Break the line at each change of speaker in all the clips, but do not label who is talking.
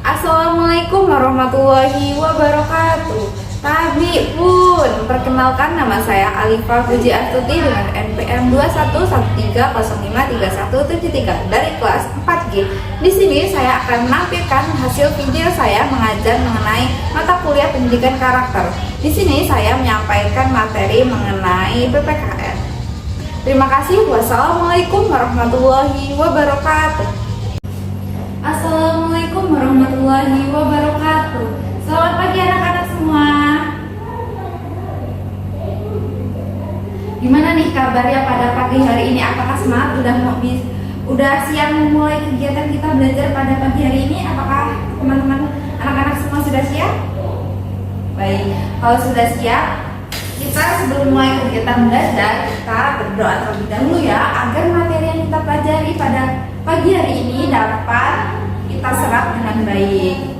Assalamualaikum warahmatullahi wabarakatuh. Tabi pun, perkenalkan nama saya Alifa Puji Astuti dengan NPM 2113053173 dari kelas 4G. Di sini saya akan menampilkan hasil video saya mengajar mengenai mata kuliah pendidikan karakter. Di sini saya menyampaikan materi mengenai PPKN. Terima kasih. Wassalamualaikum warahmatullahi wabarakatuh. Assalamualaikum warahmatullahi wabarakatuh. Selamat pagi anak-anak semua. Gimana nih kabarnya pada pagi hari ini? Apakah semangat? Udah siap memulai kegiatan kita belajar pada pagi hari ini? Apakah teman-teman anak-anak semua sudah siap? Baik, kalau sudah siap, kita sebelum mulai kegiatan belajar, kita berdoa terlebih dahulu ya, agar materi yang kita pelajari pada pagi hari ini dapat kita serap dengan baik.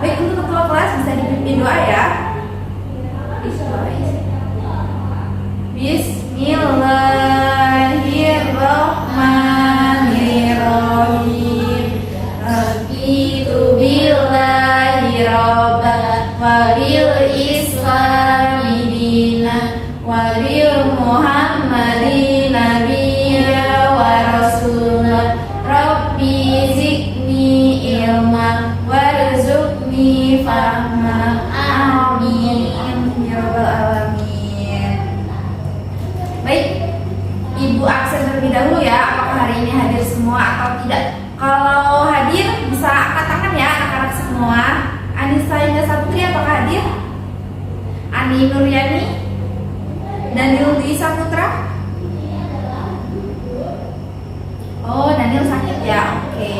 Baik, untuk ketua kelas bisa dipimpin doa ya. Bismillahirrahmanirrahim. Raditu billahi robban wa bil islami dina wa bil muhammadin nabiyya wa rasulah. Rabbi zidni ilma warzuqni fahma. Amin ya rabbal alamin. Baik, Ibu absen terlebih dahulu ya. Apakah hari ini hadir semua atau tidak? Kalau hadir bisa angkat tangan ya anak-anak semua. Anissa Indah Saputri apakah hadir? Ani Nuryani dan Dwi Saputra. Oh, Daniel sakit ya. Oke.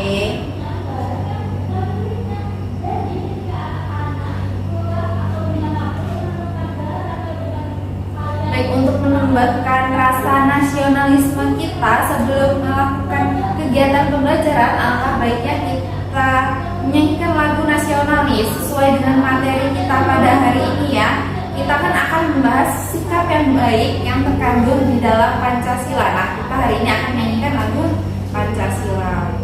Baik, untuk menambahkan rasa nasionalisme kita sebelum melakukan kegiatan pembelajaran, alangkah baiknya kita menyanyikan lagu nasionalis sesuai dengan materi kita pada hari ini ya. Kita akan membahas sikap yang baik yang terkandung di dalam Pancasila. Nah, kita hari ini akan menyanyikan lagu Pancasila.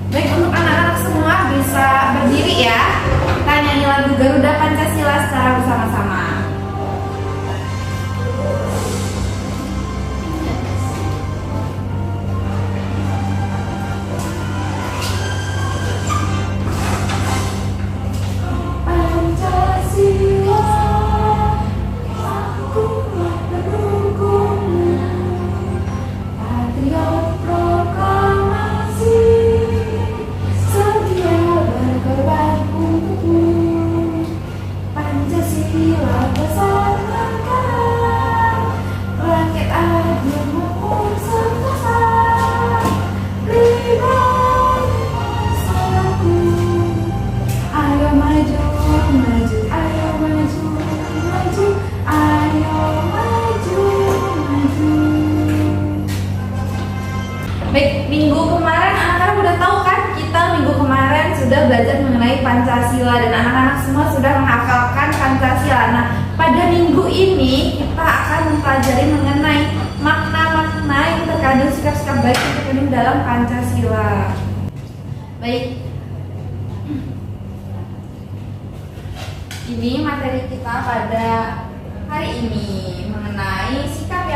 Baik, untuk anak-anak semua bisa berdiri ya. Kita nyanyi lagu Garuda Pancasila secara bersama-sama. Baik, minggu kemarin anak-anak udah tahu kan, kita minggu kemarin sudah belajar mengenai Pancasila dan anak-anak semua sudah menghafalkan Pancasila. Nah, pada minggu ini kita akan mempelajari mengenai makna-makna yang terkandung sikap-sikap baik yang terkandung dalam Pancasila. Baik, ini materi kita pada hari ini mengenai sikap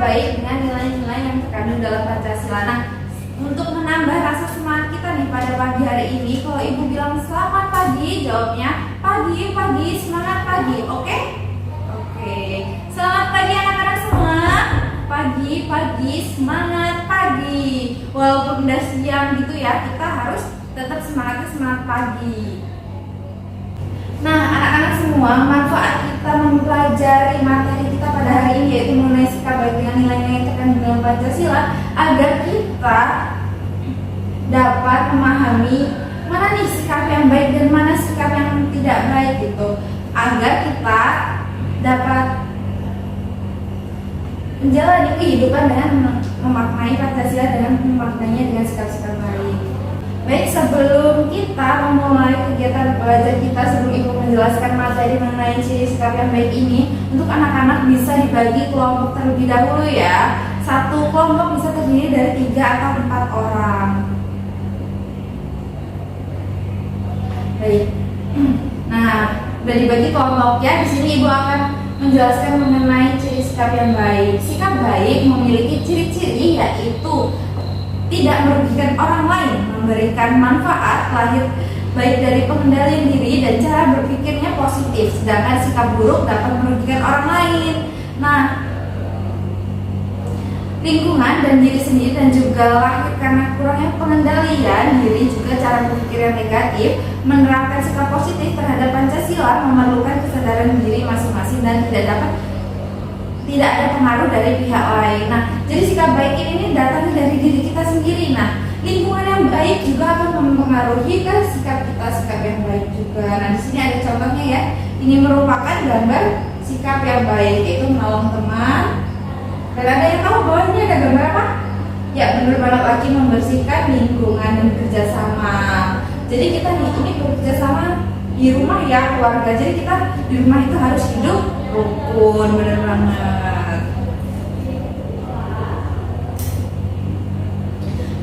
baik dengan nilai-nilai yang terkandung dalam Pancasila. Nah, untuk menambah rasa semangat kita nih pada pagi hari ini, kalau ibu bilang selamat pagi, jawabnya pagi, semangat pagi, oke? Oke. Selamat pagi anak-anak semua. Pagi, semangat pagi. Walaupun udah siang gitu ya, kita harus tetap semangat pagi. Nah, anak-anak semua, manfaat kita mempelajari materi kita pada hari ini yaitu mengenai sikap baik dengan nilai-nilai yang terkandung dalam Pancasila, agar kita dapat memahami mana nih sikap yang baik dan mana sikap yang tidak baik gitu, agar kita dapat menjalani kehidupan dengan memaknai Pancasila dengan memaknainya dengan sikap-sikap baik. Baik, sebelum kita memulai kegiatan belajar kita, sebelum Ibu menjelaskan materi mengenai ciri sikap yang baik ini, untuk anak-anak bisa dibagi kelompok terlebih dahulu ya. Satu kelompok bisa terdiri dari 3 atau 4 orang. Baik. Nah, udah dibagi kelompoknya. Di sini Ibu akan menjelaskan mengenai ciri sikap yang baik. Sikap baik memiliki ciri-ciri yaitu tidak merugikan orang lain, memberikan manfaat lahir baik dari pengendalian diri dan cara berpikirnya positif. Sedangkan sikap buruk dapat merugikan orang lain. Nah, lingkungan dan diri sendiri dan juga lahir karena kurangnya pengendalian diri, juga cara berpikir yang negatif. Menerapkan sikap positif terhadap Pancasila memerlukan kesadaran diri masing-masing dan tidak ada pengaruh dari pihak lain. Nah, jadi sikap baik ini datang dari diri kita sendiri. Nah, lingkungan yang baik juga akan mempengaruhi kan sikap kita, sikap yang baik juga. Nah, di sini ada contohnya ya. Ini merupakan gambar sikap yang baik, yaitu menolong teman. Dan ada yang tahu bahwa ini ada gambar apa? Ya, benar banget lagi, membersihkan lingkungan dan bekerja sama. Jadi kita ini bekerja sama di rumah ya, keluarga. Jadi kita di rumah itu harus hidup rukun, benar banget.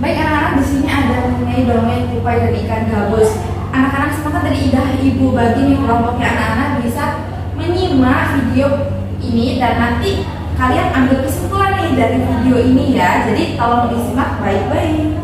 Baik anak-anak, di sini ada mengenai dongeng tupai dan ikan gabus. Anak-anak semangat dari Ibu bagi nih kelompoknya. Anak-anak bisa menyimak video ini dan nanti kalian ambil kesimpulan nih dari video ini ya. Jadi tolong disimak baik-baik.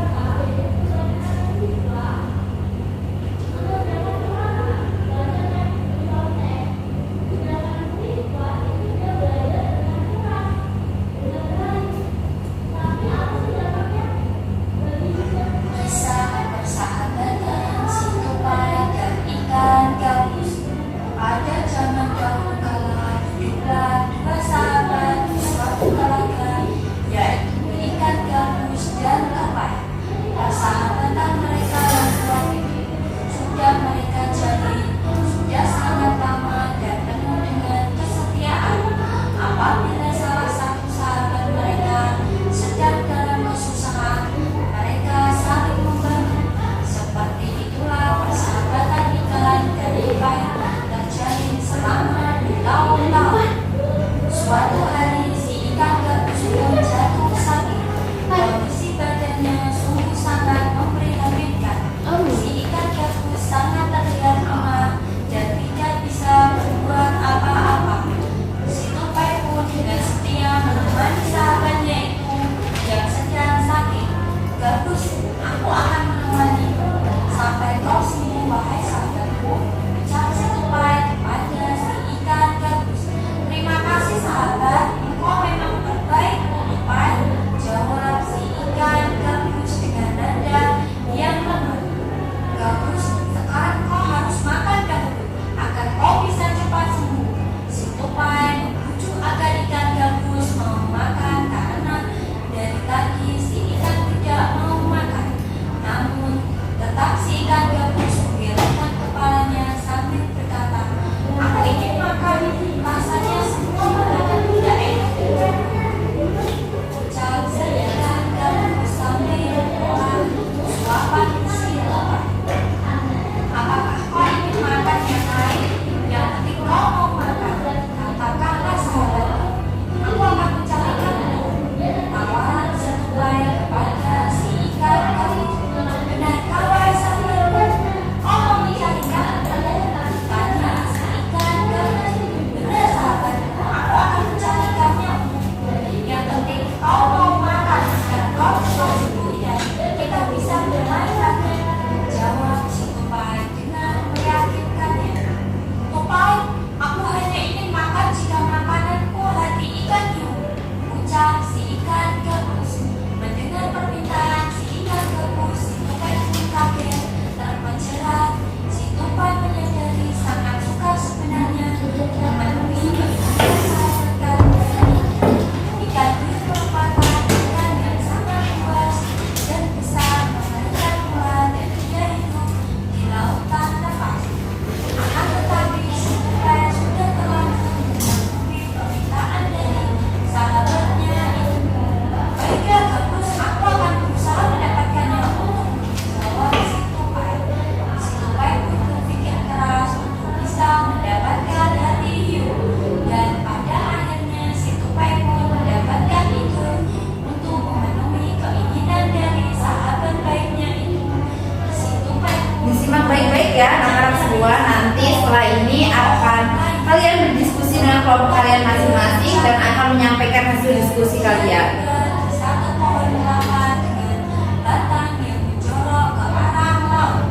diskusi kalian.
Satu pohon kelapa dengan batang yang menjorok ke arah laut.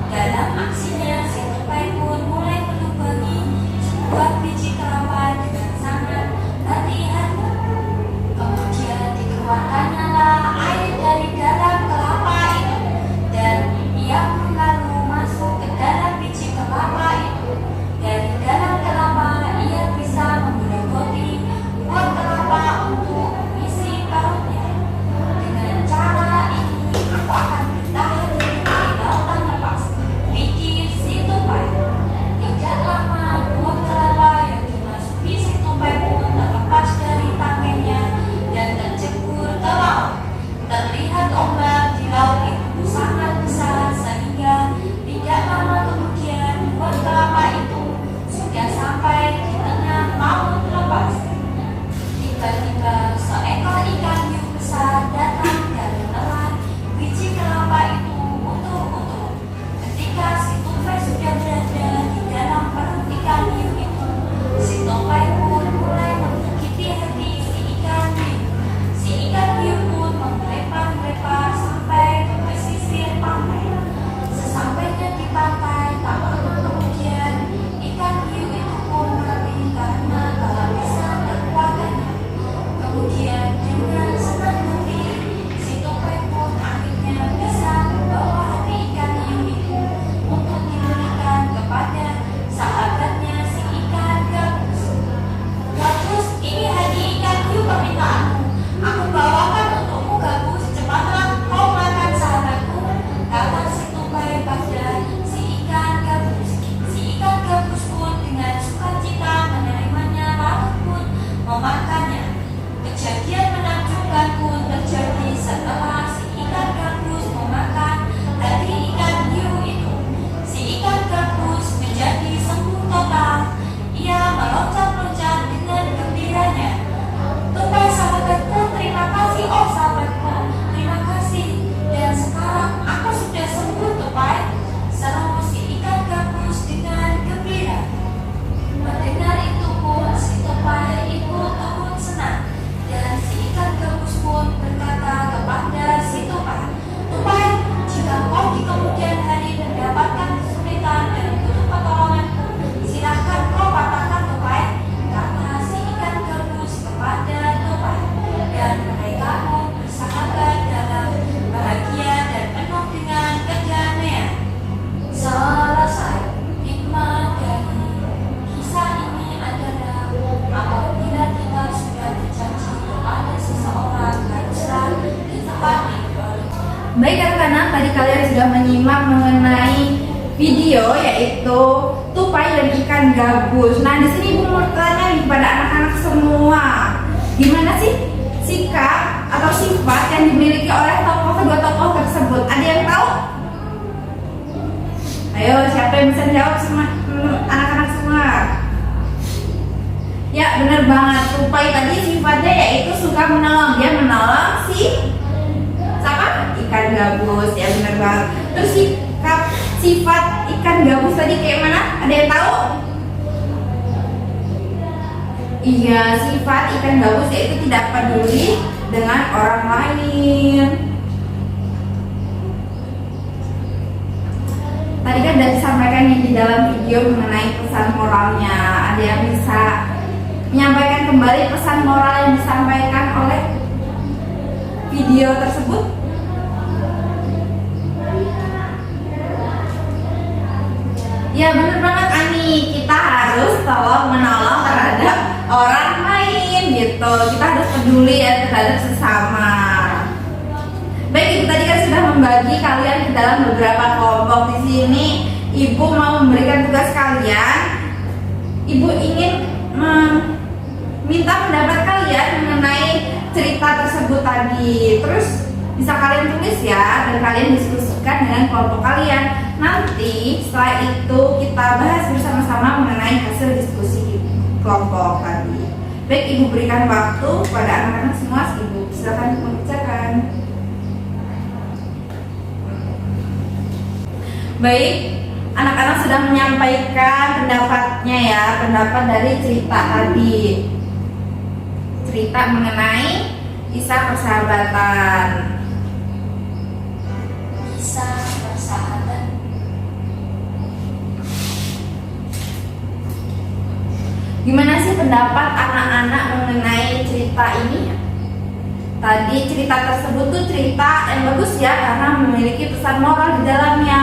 Dalam aksinya, si tupai pun mulai melubangi sebuah biji kelapa dengan sangat hati-hati. Kemudian dikeluarkannya air dari dalam kelapa itu, dan ia lalu masuk ke dalam biji kelapa itu. Dari dalam kelapa ia bisa menggerogoti buah kelapa untuk mengisi perutnya. Dengan cara ini aku akan bertahan hidup di lautan lepas, pikir si tupai. Tidak lama buah kelapa yang dimasuki si tupai pun terlepas dari tangkainya dan terjebur ke laut. Terlihat ombak di laut itu sangat besar sehingga tidak lama kemudian buah kelapa itu sudah sampai di tengah laut lepas. Tiba-tiba seekor ikan hiu besar datang dan menelan biji kelapa itu utuh-utuh. Ketika si tupai sudah berada di dalam perut ikan hiu itu, si tupai pun mulai menggigiti hati si ikan hiu. Si ikan hiu pun menggelepar-gelepar sampai ke pesisir pantai. Sesampainya di pantai, tak lama kemudian ikan hiu itu pun mati karena kehabisan kekuatannya. Kemudian dengan senang hati, si tupai pun akhirnya bisa membawa hati ikan hiu itu untuk diberikan kepada sahabatnya si ikan gabus. Gabus, ini hati ikan hiu permintaanmu. Aku bawakan untukmu gabus, cepatlah kau makan sahabatku, kata si tupai pada si ikan gabus. Si ikan gabus pun dengan sukacita menerimanya lalu pun memakannya. Kejadian menakjubkan pun terjadi setelah si ikan gabus memakan hati ikan hiu itu. Si ikan gabus menjadi sembuh total. Ia meloncat-loncat dengan gembiranya. Tupai sahabatku, terima kasih, oh sahabatku, terima kasih. Dan sekarang aku sudah sembuh, tupai, seru si ikan gabus dengan gembira. Mendengar itu pun si tupai ikut turut senang. Dan si ikan gabus pun berkata kepada si tupai, tupai, jika kau di kemudian hari mendapatkan kesulitan dan butuh pertolonganku, silahkan kau katakan, tupai, kata si ikan gabus kepada tupai. Dan mereka pun bersahabat dalam bahagia dan penuh dengan kedamaian. Selesai. Hikmah dari kisah ini adalah apabila kita sudah berjanji kepada seseorang, haruslah ditepati.
Baik anak-anak, tadi kalian sudah menyimak mengenai video yaitu tupai dan ikan gabus. Nah, di sini Ibu mau tanya nih pada anak-anak semua, gimana sih sikap atau sifat yang dimiliki oleh kedua tokoh tersebut? Ada yang tahu? Ayo, siapa yang bisa jawab semua anak-anak semua? Ya, benar banget. Tupai tadi sifatnya yaitu suka menolong. Dia menolong si siapa? Ikan gabus. Ya, benar banget. Terus sifat ikan gabus tadi kayak mana? Ada yang tahu? Iya, sifat ikan gabus yaitu tidak peduli dengan orang lain. Tadi kan sudah disampaikan nih di dalam video mengenai pesan moralnya. Ada yang bisa menyampaikan kembali pesan moral yang disampaikan oleh video tersebut? Ya, benar banget Ani. Kita harus tolong menolong terhadap orang lain gitu. Kita harus peduli ya terhadap sesama. Baik, Ibu tadi kan sudah membagi kalian ke dalam beberapa kelompok. Di sini Ibu mau memberikan tugas kalian. Ibu ingin minta pendapat kalian mengenai cerita tersebut tadi. Terus bisa kalian tulis ya dan kalian diskusikan dengan kelompok kalian. Nanti setelah itu kita bahas bersama-sama mengenai hasil diskusi kelompok tadi. Baik, Ibu berikan waktu pada anak-anak semua. Ibu silakan mengerjakan. Baik, anak-anak sudah menyampaikan pendapatnya ya, pendapat dari cerita tadi. cerita mengenai kisah persahabatan.
Kisah persahabatan.
Gimana sih pendapat anak-anak mengenai cerita ini? Tadi cerita tersebut tuh cerita yang bagus ya, karena memiliki pesan moral di dalamnya.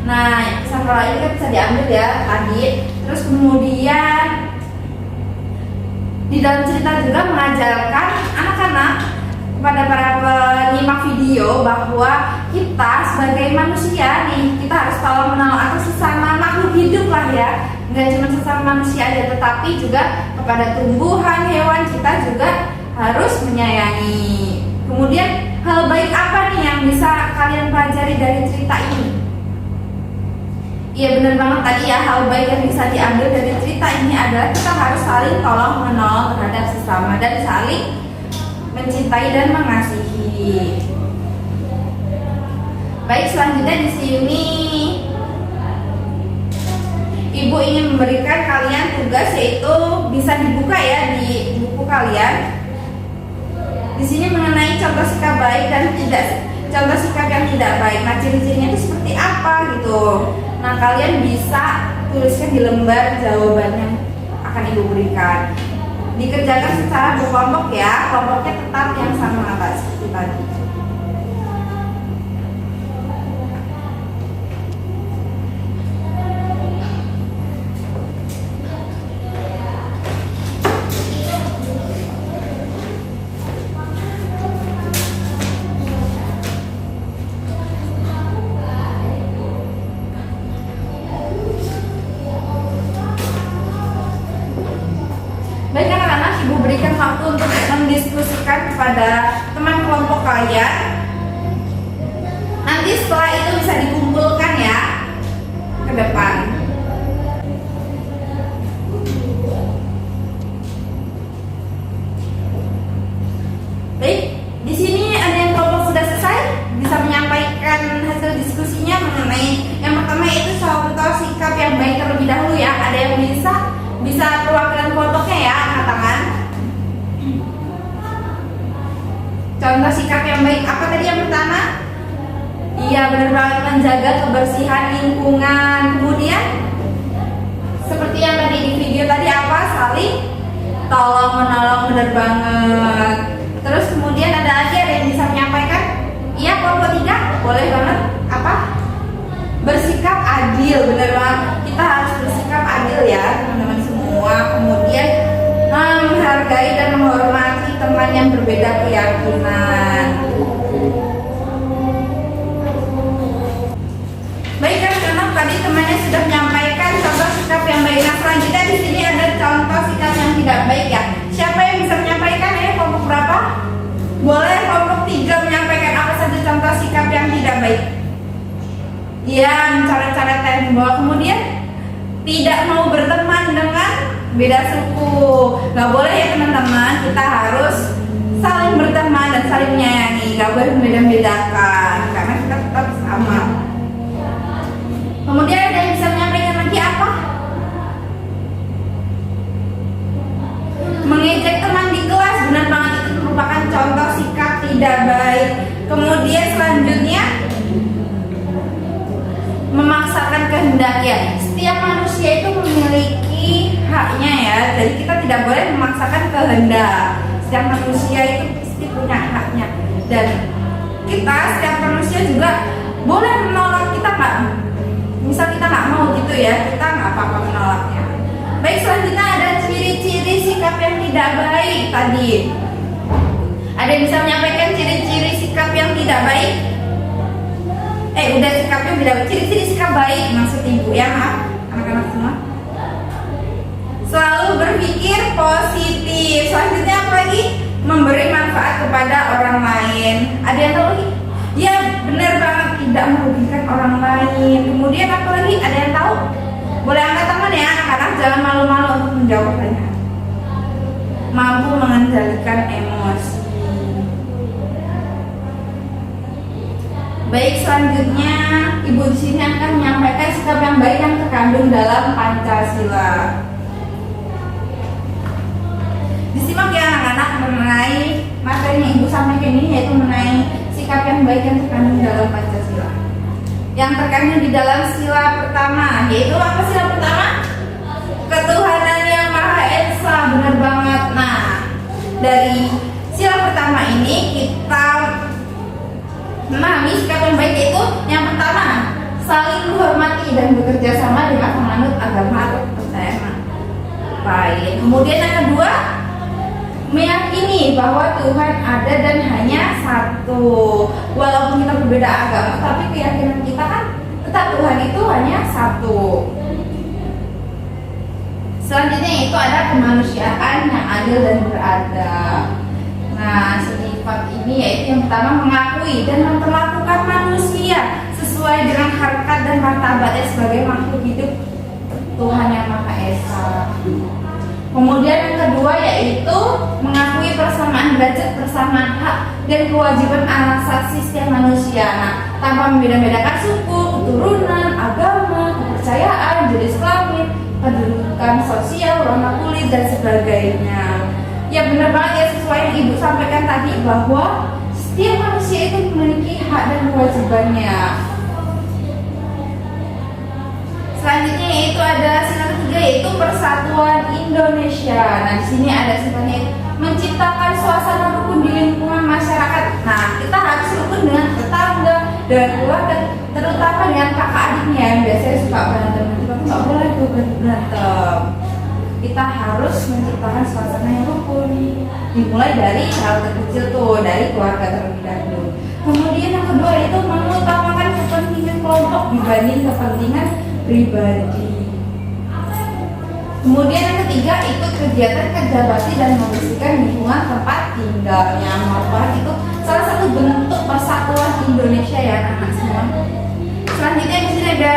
Nah, pesan moral ini kan bisa diambil ya tadi. Terus kemudian di dalam cerita juga mengajarkan anak-anak kepada para penyimak video bahwa kita sebagai manusia nih, kita harus tolong menolong atau sesama makhluk hidup lah ya. Nggak cuma sesama manusia aja, tetapi juga kepada tumbuhan, hewan, kita juga harus menyayangi. Kemudian hal baik apa nih yang bisa kalian pelajari dari cerita ini? Iya benar banget tadi ya, hal baik yang bisa diambil dari cerita ini adalah kita harus saling tolong menolong terhadap sesama dan saling mencintai dan mengasihi. Baik, selanjutnya di sini Ibu ingin memberikan kalian tugas, yaitu bisa dibuka ya di buku kalian. Di sini mengenai contoh sikap baik dan contoh sikap yang tidak baik. Nah, ciri-cirinya itu seperti apa gitu. Nah, kalian bisa tuliskan di lembar jawaban yang akan Ibu berikan. Dikerjakan secara berkelompok ya, kelompoknya tetap yang sama atas seperti tadi. Baik anak-anak, Ibu berikan waktu untuk mendiskusikan kepada teman kelompok kalian. Nanti setelah itu bisa dikumpulkan ya ke depan. Baik, di sini ada yang kelompok sudah selesai, bisa menyampaikan hasil diskusinya mengenai yang pertama itu contoh sikap yang baik terlebih dahulu ya. Ada yang bisa perwakilan kelompoknya ya, angkat tangan. Contoh sikap yang baik apa tadi yang pertama? Iya benar banget, menjaga kebersihan lingkungan. Kemudian seperti yang tadi di video tadi apa? Saling tolong menolong, benar banget. Terus kemudian ada yang bisa menyampaikan? Iya, kelompok 3 boleh banget. Apa? Bersikap adil, benar banget. Kita harus bersikap adil ya teman-teman semua. Kemudian menghargai dan menghormati teman yang berbeda keyakinan. Baik kan, tadi temannya sudah menyampaikan contoh sikap yang baik. Nah, selanjutnya di sini ada contoh sikap yang tidak baik ya. Siapa yang bisa menyampaikan ya? Kelompok berapa? Boleh kelompok 3 menyampaikan apa saja contoh sikap yang tidak baik. Iya, mencoret-coret tembok. Kemudian tidak mau berteman dengan beda suku. Gak boleh ya teman-teman, kita harus saling berteman dan saling menyayangi. Gak boleh membeda-bedakan karena kita tetap sama. Kemudian ada yang bisa menyampaikan lagi apa? Mengejek teman di kelas, benar banget, itu merupakan contoh sikap tidak baik. Kemudian selanjutnya memaksakan kehendak ya. Setiap manusia itu memiliki haknya ya, jadi kita tidak boleh memaksakan kehendak. Setiap manusia itu pasti punya haknya, dan setiap manusia juga boleh menolak. Kita nggak, misal kita nggak mau gitu ya, kita nggak apa-apa menolaknya. Baik, selanjutnya ada ciri-ciri sikap yang tidak baik tadi. Ada yang bisa menyampaikan ciri-ciri sikap yang tidak baik? Udah sikapnya tidak baik. Ciri-ciri sikap baik maksud Ibu ya, maaf anak-anak semua. Selalu berpikir positif. Selanjutnya apa lagi? Memberi manfaat kepada orang lain. Ada yang tahu lagi? Ya benar banget, tidak merugikan orang lain. Kemudian apa lagi? Ada yang tahu? Boleh angkat tangan ya anak-anak, jangan malu-malu untuk menjawab pertanyaan. Mampu mengendalikan emosi. Baik, selanjutnya Ibu di sini akan menyampaikan sikap yang baik yang terkandung dalam Pancasila. Disimak ya anak-anak mengenai materi yang ibu sampaikan ini, yaitu mengenai sikap yang baik yang terkandung dalam Pancasila. Yang terkandung di dalam sila pertama, yaitu apa sila pertama? Ketuhanan yang Maha Esa, benar banget. Nah, dari sila pertama ini kita memahami sikap yang baik, yaitu yang pertama, saling menghormati dan bekerja sama dengan penganut agama atau kepercayaan lain. Kemudian yang kedua, meyakini bahwa Tuhan ada dan hanya satu. Walaupun kita berbeda agama, tapi keyakinan kita kan tetap Tuhan itu hanya satu. Selanjutnya itu ada kemanusiaan yang adil dan beradab. Nah, sifat ini yaitu yang pertama, mengakui dan memperlakukan manusia sesuai dengan harkat dan martabatnya sebagai makhluk hidup Tuhan yang Maha Esa. Kemudian yang kedua yaitu mengakui persamaan derajat, persamaan hak dan kewajiban asasi setiap manusia. Nah, tanpa membeda-bedakan suku, keturunan, agama, kepercayaan, jenis kelamin, kedudukan sosial, warna kulit dan sebagainya. Ya benar banget ya, sesuai yang ibu sampaikan tadi bahwa setiap manusia itu memiliki hak dan kewajibannya. Selanjutnya yaitu ada sila ketiga, yaitu persatuan Indonesia. Nah, di sini ada sifatnya menciptakan suasana rukun di lingkungan masyarakat. Nah, kita harus rukun dengan tetangga dan keluarga, terutama dengan kakak adiknya yang biasanya suka berantem. Kita nggak boleh tuh berantem. Kita harus menciptakan suasana yang rukun. Dimulai dari hal terkecil tuh, dari keluarga terlebih dahulu. Kemudian yang kedua itu mengutamakan kepentingan kelompok dibanding kepentingan pribadi. Kemudian yang ketiga, ikut kegiatan kerja bakti dan membersihkan lingkungan tempat tinggalnya. Merupakan itu salah satu bentuk persatuan Indonesia ya anak-anak semua. Selanjutnya di sini ada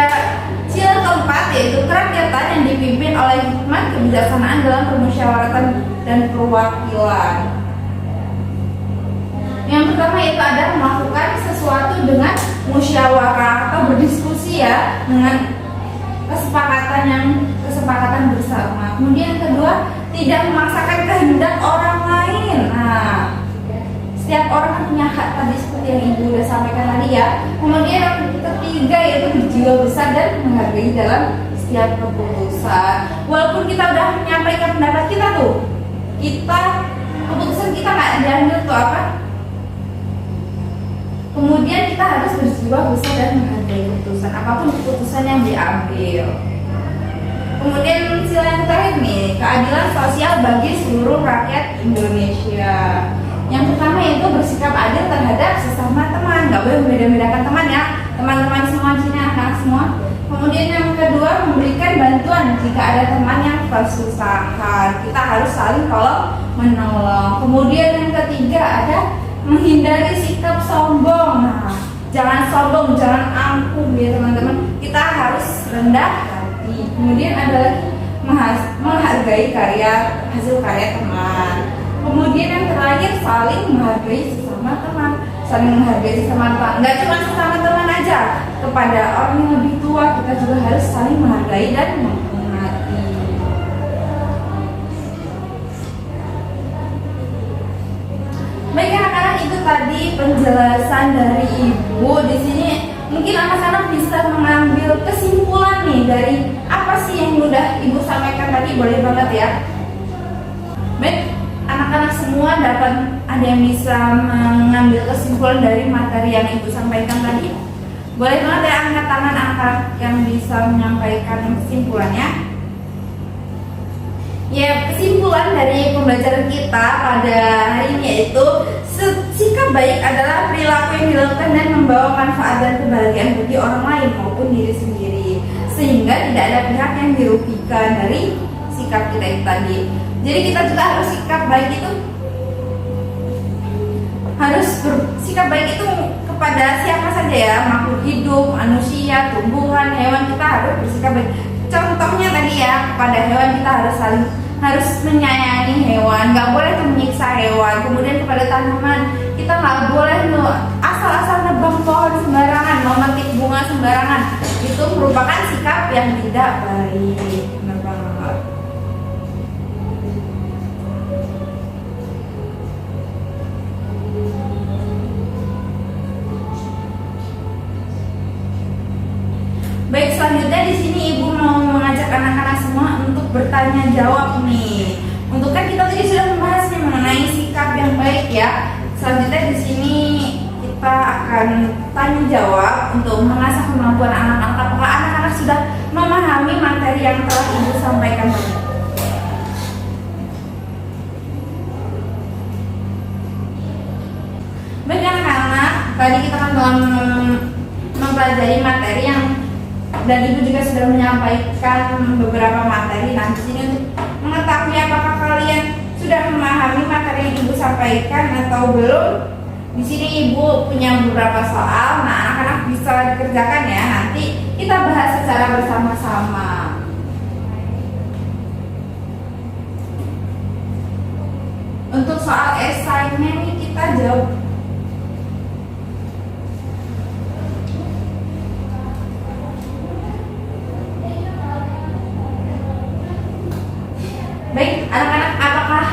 sila keempat, yaitu kerakyatan yang dipimpin oleh hikmat kebijaksanaan dalam permusyawaratan dan perwakilan. Yang pertama itu ada melakukan sesuatu dengan musyawarah atau berdiskusi ya, dengan kesepakatan bersama. Kemudian yang kedua, tidak memaksakan kehendak orang lain. Nah, setiap orang punya hak tadi seperti yang ibu sudah sampaikan tadi ya. Kemudian yang ketiga yaitu berjiwa besar dan menghargai dalam setiap keputusan. Walaupun kita udah menyampaikan pendapat kita tuh, keputusan kita nggak diambil tuh apa? Kemudian kita harus berjiwa besar dan menghargai keputusan apapun keputusan yang diambil. Kemudian sila yang terakhir nih, keadilan sosial bagi seluruh rakyat Indonesia. Yang pertama yaitu bersikap adil terhadap sesama teman, nggak boleh membeda-bedakan teman ya, teman-teman semua di sini anak semua. Kemudian yang kedua, memberikan bantuan jika ada teman yang kesusahan, kita harus saling tolong menolong. Kemudian yang ketiga ada menghindari sikap sombong. Nah, jangan sombong, jangan angkuh ya teman-teman. Kita harus rendah hati. Kemudian ada lagi menghargai hasil karya teman. Kemudian yang terakhir, saling menghargai sesama teman. Saling menghargai sesama teman. Nggak cuma sesama teman aja, kepada orang yang lebih tua kita juga harus saling menghargai dan menghormati. Baik anak-anak, itu tadi penjelasan dari ibu. Di sini mungkin anak-anak bisa mengambil kesimpulan nih dari apa sih yang udah ibu sampaikan tadi, boleh banget ya. Baik, anak-anak semua dapat ada yang bisa mengambil kesimpulan dari materi yang ibu sampaikan tadi. Boleh banget ya angkat tangan anak-anak yang bisa menyampaikan kesimpulannya. Ya, kesimpulan dari pembelajaran kita pada hari ini yaitu sikap baik adalah perilaku yang dilakukan dan membawa manfaat dan kebahagiaan bagi orang lain maupun diri sendiri, sehingga tidak ada pihak yang dirugikan dari sikap kita itu tadi. Jadi kita juga harus sikap baik itu bersikap baik itu kepada siapa saja ya, makhluk hidup, manusia, tumbuhan, hewan, kita harus bersikap baik. Contohnya tadi ya, kepada hewan kita harus menyayangi hewan, nggak boleh menyiksa hewan. Kemudian kepada tanaman kita nggak boleh asal-asal nebang pohon sembarangan, memetik bunga sembarangan. Itu merupakan sikap yang tidak baik. Benar banget. selanjutnya di sini Ibu mau mengajak anak-anak semua untuk bertanya jawab nih. Untuk kan kita tadi sudah membahas nih mengenai sikap yang baik ya. Selanjutnya di sini kita akan tanya jawab untuk mengasah kemampuan anak-anak. Apakah anak-anak sudah memahami materi yang telah Ibu sampaikan tadi? Baik anak-anak, tadi kita kan telah mempelajari materi yang dan Ibu juga sudah menyampaikan beberapa materi. Nah, di sini untuk mengetahui apakah kalian sudah memahami materi yang Ibu sampaikan atau belum. Di sini Ibu punya beberapa soal. Nah, anak-anak bisa dikerjakan ya. Nanti kita bahas secara bersama-sama. Untuk soal esainya nih kita jawab. Baik, anak-anak, apakah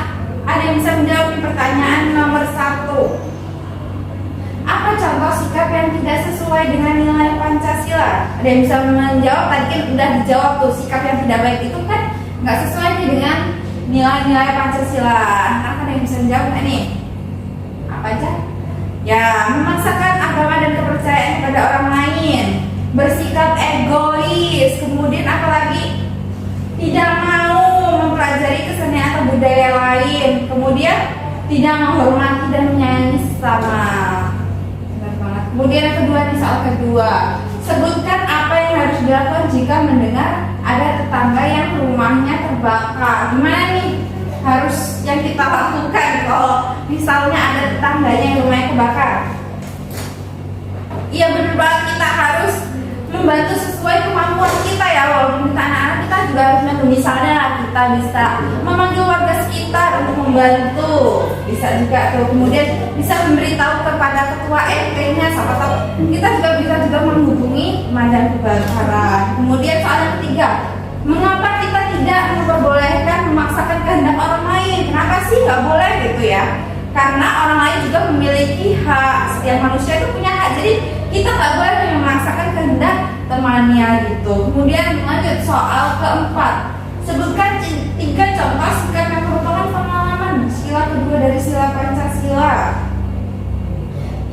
ada yang bisa menjawab pertanyaan nomor 1? Apa contoh sikap yang tidak sesuai dengan nilai Pancasila? Ada yang bisa menjawab? Tadi kan udah dijawab tuh, sikap yang tidak baik itu kan nggak sesuai dengan nilai-nilai Pancasila. Anak-anak ada yang bisa menjawab nggak nih? Apa aja? Ya, memaksakan agama dan kepercayaan kepada orang lain, bersikap egois, kemudian apalagi tidak mau mempelajari kesenian atau budaya lain, kemudian tidak menghormati dan menyayangi sesama. Benar banget. Kemudian yang kedua nih, soal kedua, sebutkan apa yang harus dilakukan jika mendengar ada tetangga yang rumahnya terbakar. Gimana nih harus yang kita lakukan kalau misalnya ada tetangganya yang rumahnya kebakar? Iya benar banget, kita harus membantu sesuai kemampuan kita ya. Walaupun kita anak-anak, kita juga harus membantu. Misalnya kita bisa memanggil warga sekitar untuk membantu, bisa juga tuh. Kemudian bisa memberitahu kepada ketua RT-nya, siapa tahu kita juga bisa menghubungi pemadam kebakaran. Kemudian soal yang ketiga, mengapa kita tidak memperbolehkan memaksakan kehendak orang lain? Kenapa sih nggak boleh gitu ya? Karena orang lain juga memiliki hak. Setiap manusia itu punya hak. Jadi kita nggak boleh memaksakan kehendak temannya gitu. Kemudian lanjut soal keempat, sebutkan 3 contoh sikap yang merupakan pengalaman sila kedua dari sila Pancasila.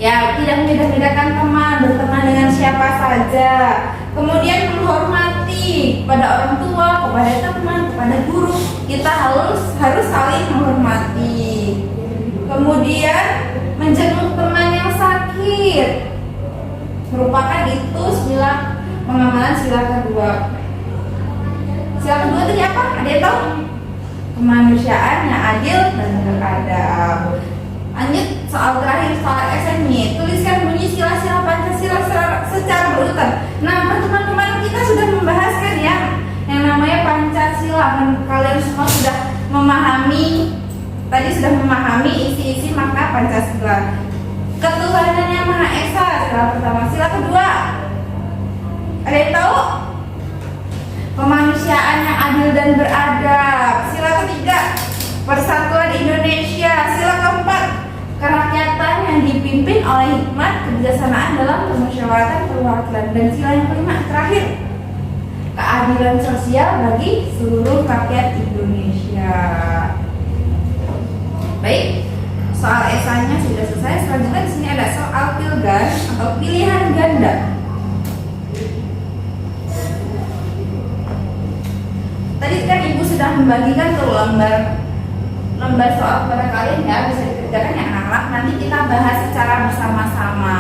Ya, tidak membeda-bedakan teman, berteman dengan siapa saja. Kemudian menghormati kepada orang tua, kepada teman, kepada guru. Kita harus saling menghormati. Kemudian menjenguk teman yang sakit, merupakan itu pengamalan sila kedua. Sila kedua itu apa? Ada yang tahu? Kemanusiaan yang adil dan beradab. Lanjut soal terakhir, soal SMY. Tuliskan bunyi sila-sila Pancasila secara berurutan. Nah, teman-teman kita sudah membahaskan ya yang namanya Pancasila. Kalian semua sudah memahami, tadi sudah memahami isi-isi makna Pancasila. Ketuhanan yang Maha Esa, sila pertama. Sila kedua, ada yang tahu? Kemanusiaan yang adil dan beradab. Sila ketiga, persatuan Indonesia. Sila keempat, kerakyatan yang dipimpin oleh hikmat kebijaksanaan dalam permusyawaratan perwakilan. Dan sila yang kelima terakhir, keadilan sosial bagi seluruh rakyat Indonesia. Baik, soal esainya sudah selesai. Selanjutnya di sini ada soal pilgan atau pilihan ganda. Tadi kan Ibu sudah membagikan tuh lembar soal kepada kalian ya, bisa dikerjakan ya anak-anak. Nanti kita bahas secara bersama-sama.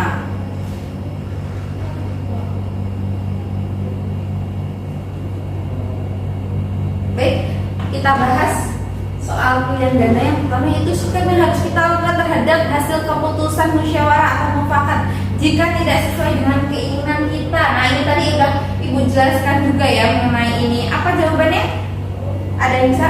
Baik, kita bahas soal pilihan ganda. Yang pertama itu sikap yang harus kita lakukan terhadap hasil keputusan musyawarah atau mufakat jika tidak sesuai dengan keinginan kita. Nah, ini tadi udah Ibu jelaskan juga ya mengenai ini. Apa jawabannya? Ada yang bisa?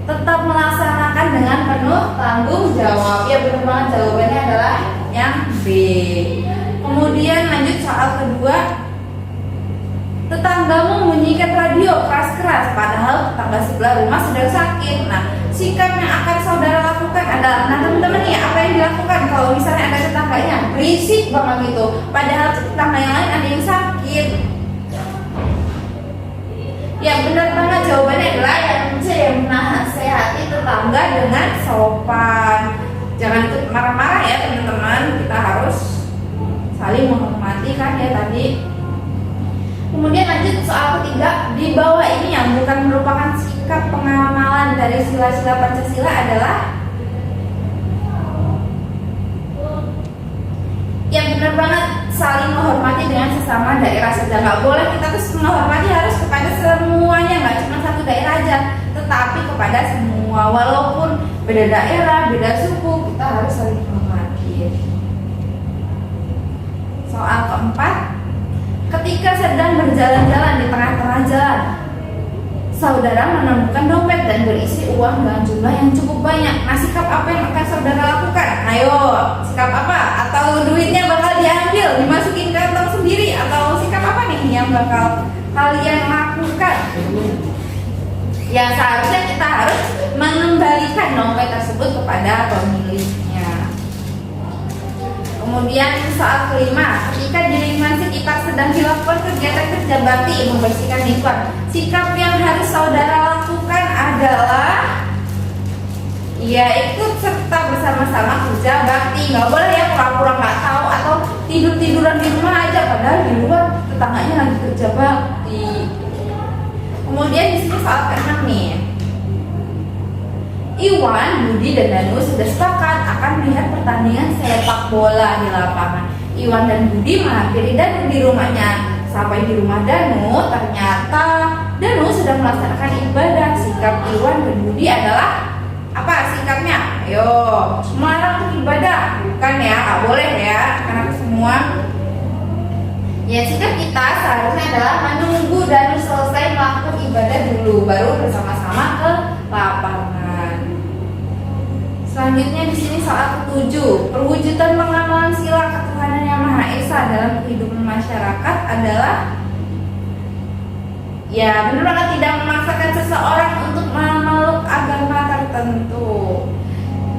Tetap melaksanakan dengan penuh tanggung jawab. Ya benar banget, jawabannya adalah yang B. Kemudian lanjut soal kedua, tetap tetanggamu membunyikan radio keras-keras padahal tetangga sebelah rumah sedang sakit. Nah, sikap yang akan saudara lakukan adalah, nah teman-teman nih, apa yang dilakukan kalau misalnya ada tetangganya berisik banget gitu, padahal tetangga yang lain ada yang sakit? Ya benar banget, jawabannya adalah yang C, menasehati tetangga dengan sopan. Jangan ikut marah-marah ya teman-teman, kita harus saling menghormati kan ya tadi. Kemudian lanjut soal ketiga, di bawah ini yang bukan merupakan sikap pengamalan dari sila-sila Pancasila adalah, yang benar banget, saling menghormati dengan sesama daerah saja. Nggak boleh kita tuh menghormati harus kepada semuanya, nggak cuma satu daerah aja, tetapi kepada semua, walaupun beda daerah, beda suku, kita harus saling menghormati. Soal keempat, ketika sedang berjalan-jalan di tengah-tengah jalan, saudara menemukan dompet dan berisi uang dengan jumlah yang cukup banyak. Nah, sikap apa yang akan saudara lakukan? Ayo, sikap apa? Atau duitnya bakal diambil, dimasukin ke kantong sendiri? Atau sikap apa nih yang bakal kalian lakukan? Ya, seharusnya kita harus mengembalikan dompet tersebut kepada pemiliknya. Kemudian soal kelima, ketika di lingkungan sekitar sedang dilakukan kegiatan kerja bakti membersihkan lingkungan, sikap yang harus saudara lakukan adalah, ya ikut serta bersama-sama kerja bakti. Nggak boleh ya pura-pura nggak tahu atau tidur-tiduran di rumah aja padahal di luar tetangganya lagi kerja bakti. Kemudian di sini soal keenam nih, Iwan, Budi, dan Danu sudah sepakat akan melihat pertandingan sepak bola di lapangan. Iwan dan Budi menghampiri Danu di rumahnya. Sampai di rumah Danu, ternyata Danu sedang melaksanakan ibadah. Sikap Iwan dan Budi adalah apa sikapnya? Ayo, melarang untuk ibadah? Bukan ya, nggak boleh ya, anak semua. Ya, sikap kita seharusnya adalah menunggu Danu selesai melakukan ibadah dulu, baru bersama-sama ke lapangan. Selanjutnya di sini soal ke-7, perwujudan pengamalan sila ketuhanan yang Maha Esa dalam kehidupan masyarakat adalah, ya benar banget, tidak memaksakan seseorang untuk memeluk agama tertentu.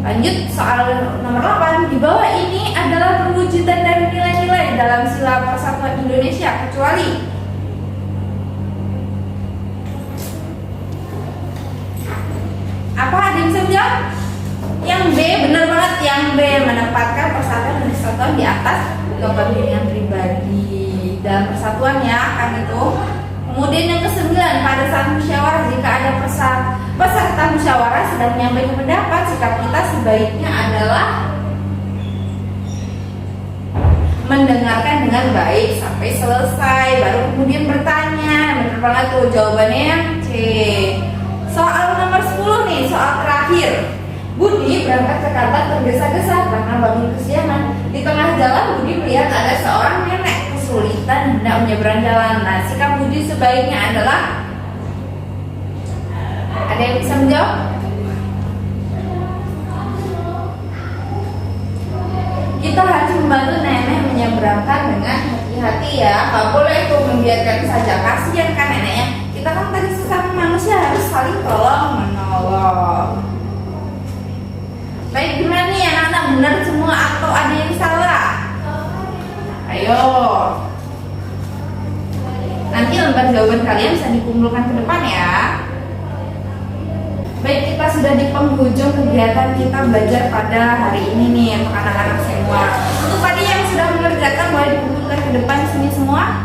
Lanjut soal nomor 8, di bawah ini adalah perwujudan dari nilai-nilai dalam sila persatuan Indonesia kecuali apa? Ada yang bisa jawab? Yang B, benar banget, yang B, menempatkan persatuan dan kesatuan di atas kepentingan pribadi dalam persatuan ya kan itu. Kemudian yang ke-9, pada saat musyawarah jika ada peserta musyawarah sedang menyampaikan pendapat, sikap kita sebaiknya adalah mendengarkan dengan baik sampai selesai, baru kemudian bertanya. Benar banget tuh, jawabannya yang C. Soal nomor 10 nih, soal terakhir. Budi berangkat ke kantor tergesa-gesa karena bangun kesiangan. Di tengah jalan Budi melihat ada seorang nenek kesulitan hendak menyeberang jalan. Nah, sikap Budi sebaiknya adalah, ada yang bisa menjawab? Kita harus membantu nenek menyeberangkan dengan hati-hati ya. Gak boleh tuh membiarkan saja, kasihan kan neneknya. Kita kan tadi sesama manusia harus saling tolong menolong. Baik, gimana nih anak-anak, benar semua atau ada yang salah? Ayo, nanti lembar jawaban kalian bisa dikumpulkan ke depan ya. Baik, kita sudah di penghujung kegiatan kita belajar pada hari ini nih untuk anak-anak semua. Untuk tadi yang sudah mengerjakan boleh dikumpulkan ke depan sini semua.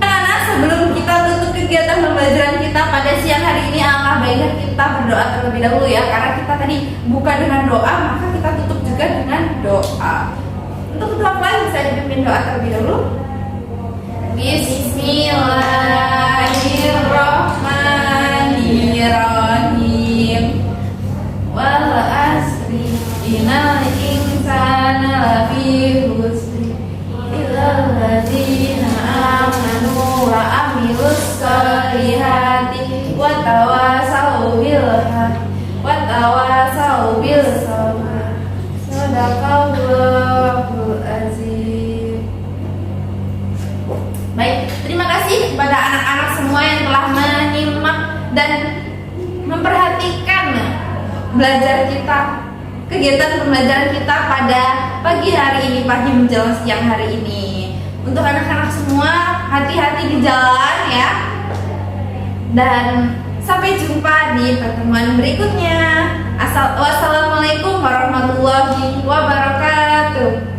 Anak-anak, sebelum kita tutup kegiatan pembelajaran kita pada siang hari ini, alangkah baiknya kita berdoa terlebih dahulu ya. Karena kita tadi buka dengan doa, maka kita tutup juga dengan doa. Untuk kedua kali bisa dipimpin doa terlebih dahulu. Bismillahirrahmanirrahim. Wal asri innal insana lafi khusr illal ladzina amanu wa amilus solihati wa tawasau bil haqqi wa tawasau bil sabr. Shadaqallahul azim. Baik, terima kasih. kepada anak-anak semua yang telah menyimak dan memperhatikan belajar kita, kegiatan pembelajaran kita pada pagi hari ini, pagi menjelang siang hari ini. Untuk anak-anak semua, hati-hati di jalan ya. Dan sampai jumpa di pertemuan berikutnya. Wassalamualaikum warahmatullahi wabarakatuh.